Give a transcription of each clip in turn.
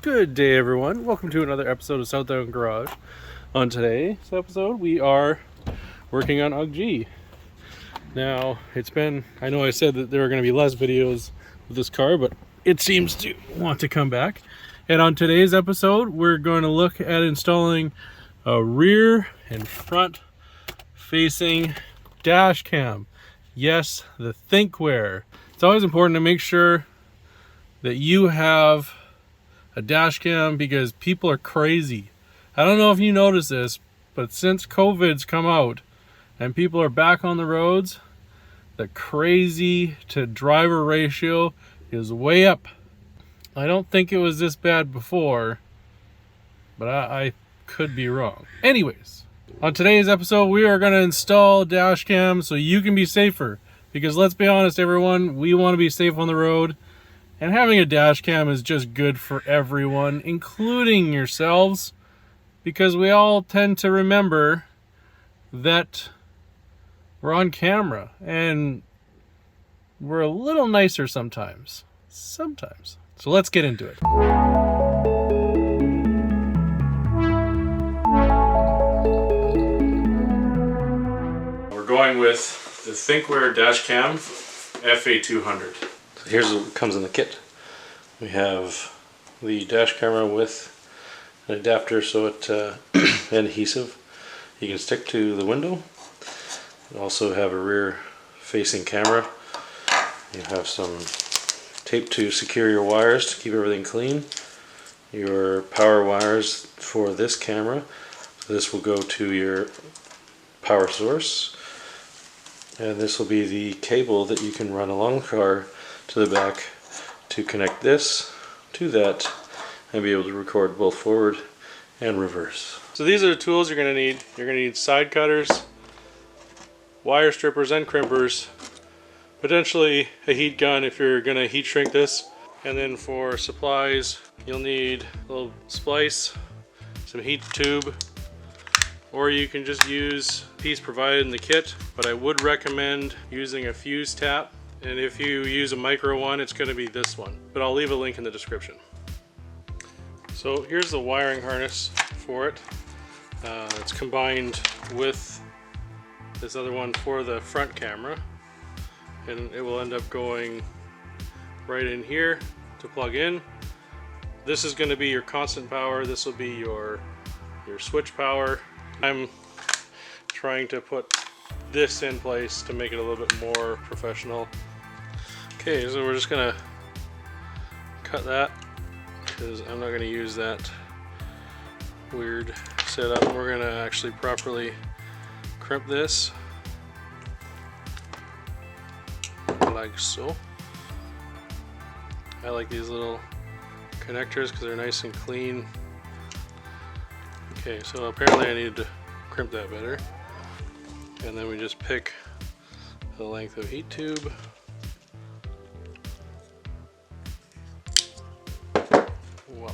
Good day, everyone. Welcome to another episode of Southdown Garage. On today's episode, we are working on UGG. Now, I know I said that there are going to be less videos with this car, but it seems to want to come back. And on today's episode, we're going to look at installing a rear and front facing dash cam. Yes, the Thinkware. It's always important to make sure that you have a dash cam because people are crazy. I don't know if you notice this, but since COVID's come out and people are back on the roads, the crazy to driver ratio is way up. I don't think it was this bad before, but I could be wrong. Anyways, on today's episode, we are going to install dash cam so you can be safer. Because let's be honest, everyone, we want to be safe on the road. And having a dash cam is just good for everyone, including yourselves, because we all tend to remember that we're on camera and we're a little nicer sometimes. So let's get into it. We're going with the Thinkware dash cam FA200. Here's what comes in the kit. We have the dash camera with an adapter so it and adhesive you can stick to the window. You also have a rear facing camera. You have some tape to secure your wires to keep everything clean. Your power wires for this camera. So this will go to your power source. And this will be the cable that you can run along the car to the back to connect this to that and be able to record both forward and reverse. So these are the tools you're going to need. You're going to need side cutters, wire strippers and crimpers, potentially a heat gun if you're going to heat shrink this. And then for supplies, you'll need a little splice, some heat tube, or you can just use a piece provided in the kit, but I would recommend using a fuse tap. And if you use a micro one, it's going to be this one, but I'll leave a link in the description. So here's the wiring harness for it. It's combined with this other one for the front camera, and it will end up going right in here to plug in. This is going to be your constant power. This will be your switch power. I'm trying to put this in place to make it a little bit more professional. Okay, so we're just gonna cut that because I'm not gonna use that weird setup. We're gonna actually properly crimp this like so. I like these little connectors because they're nice and clean. Okay, so apparently I need to crimp that better. And then we just pick the length of heat tube. Voila.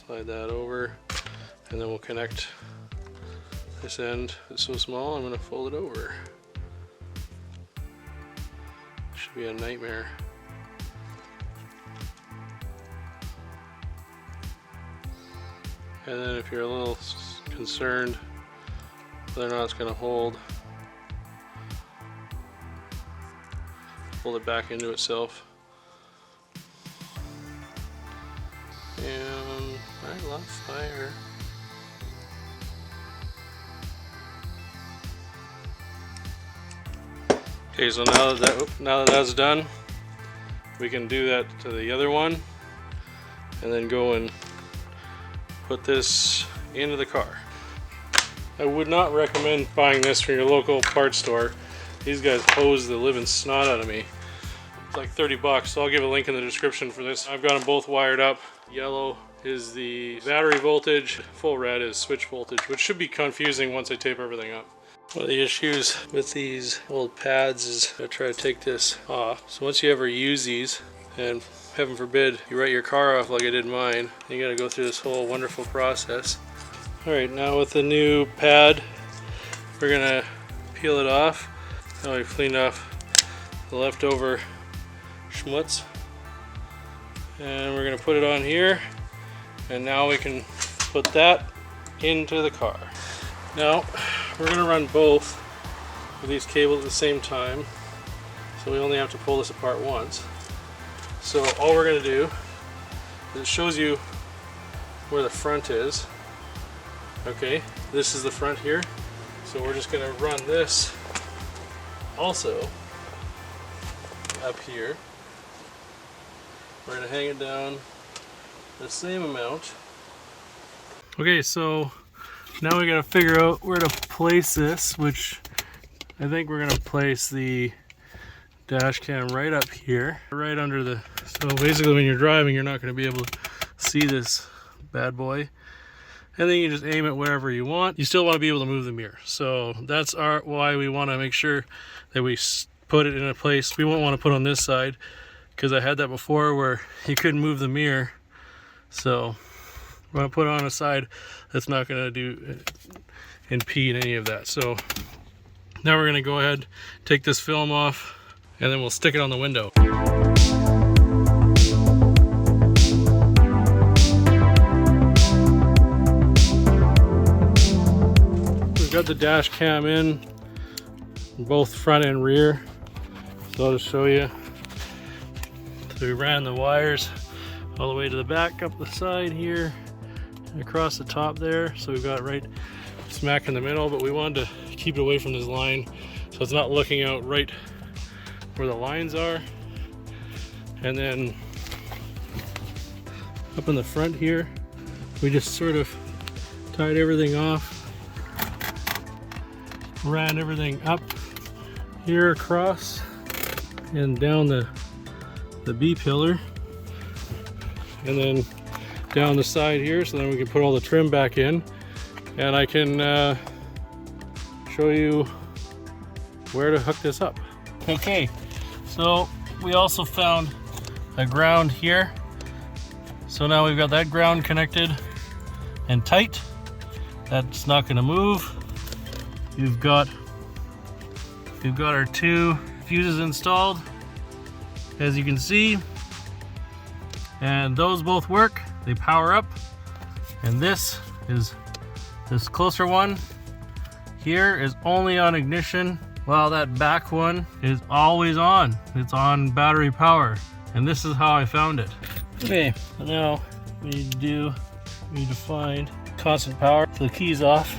Slide that over, and then we'll connect this end. It's so small, I'm going to fold it over. Should be a nightmare. And then if you're a little concerned whether or not it's going to hold it back into itself. And I love fire. Okay, so now that that's done, we can do that to the other one and then go and put this into the car. I would not recommend buying this from your local parts store. These guys hose the living snot out of me. It's like 30 bucks, so I'll give a link in the description for this. I've got them both wired up. Yellow is the battery voltage, full red is switch voltage, which should be confusing once I tape everything up. One of the issues with these old pads is I try to take this off. So once you ever use these, and heaven forbid you write your car off like I did mine, you gotta go through this whole wonderful process. Alright, now with the new pad, we're gonna peel it off. Now we've cleaned off the leftover schmutz. And we're going to put it on here, and now we can put that into the car. Now we're going to run both of these cables at the same time, so we only have to pull this apart once. So all we're going to do is, it shows you where the front is. Okay, this is the front here, so we're just going to run this also up here. We're going to hang it down the same amount. Okay, so now we got to figure out where to place this, which I think we're going to place the dash cam right up here, right under the, so basically when you're driving you're not going to be able to see this bad boy, and then you just aim it wherever you want. You still want to be able to move the mirror, so that's why we want to make sure that we put it in a place. We won't want to put on this side, because I had that before where you couldn't move the mirror. So we're going to put it on a side that's not going to impede any of that. So now we're going to go ahead, take this film off, and then we'll stick it on the window. We've got the dash cam in, both front and rear. So I'll just show you. So we ran the wires all the way to the back, up the side here, and across the top there. So we've got it right smack in the middle, but we wanted to keep it away from this line so it's not looking out right where the lines are. And then up in the front here, we just sort of tied everything off, ran everything up here across and down the B pillar, and then down the side here, so then we can put all the trim back in, and I can show you where to hook this up. Okay, so we also found a ground here, so now we've got that ground connected and tight. That's not going to move. We've got our two fuses installed, as you can see, and those both work. They power up, and this closer one here is only on ignition, while that back one is always on. It's on battery power, and this is how I found it. Okay, so now we need to find constant power. So the key's off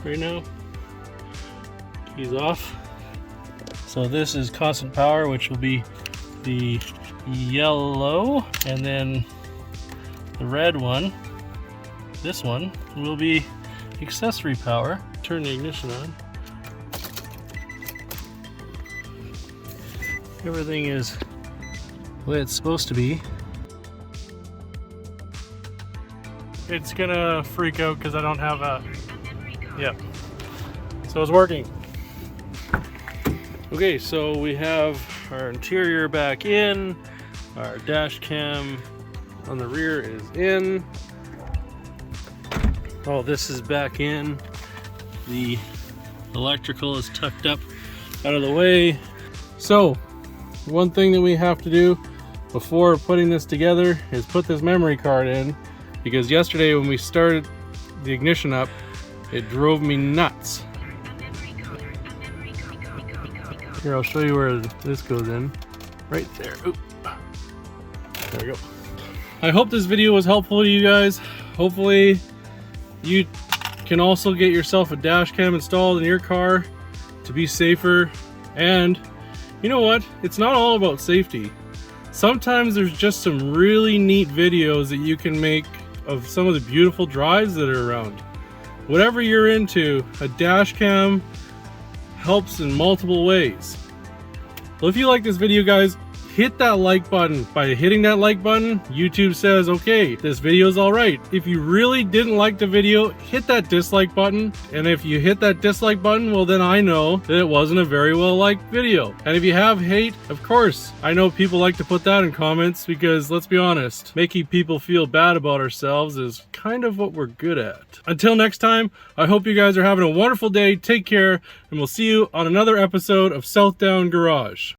right now. Key's off. So this is constant power, which will be the yellow, and then the red one, this one, will be accessory power. Turn the ignition on. Everything is the way it's supposed to be. It's gonna freak out because I don't have a, yeah, so it's working. Okay, so we have our interior back in, our dash cam on the rear is in. Oh, this is back in. The electrical is tucked up out of the way. So, one thing that we have to do before putting this together is put this memory card in, because yesterday when we started the ignition up, it drove me nuts. Here, I'll show you where this goes in. Right there. Oop. There we go. I hope this video was helpful to you guys. Hopefully you can also get yourself a dash cam installed in your car to be safer. And you know what? It's not all about safety. Sometimes there's just some really neat videos that you can make of some of the beautiful drives that are around. Whatever you're into, a dash cam helps in multiple ways. Well, if you like this video, guys, hit that like button. By hitting that like button, YouTube says, okay, this video is all right. If you really didn't like the video, hit that dislike button. And if you hit that dislike button, well, then I know that it wasn't a very well liked video. And if you have hate, of course, I know people like to put that in comments, because let's be honest, making people feel bad about ourselves is kind of what we're good at. Until next time, I hope you guys are having a wonderful day. Take care, and we'll see you on another episode of Southdown Garage.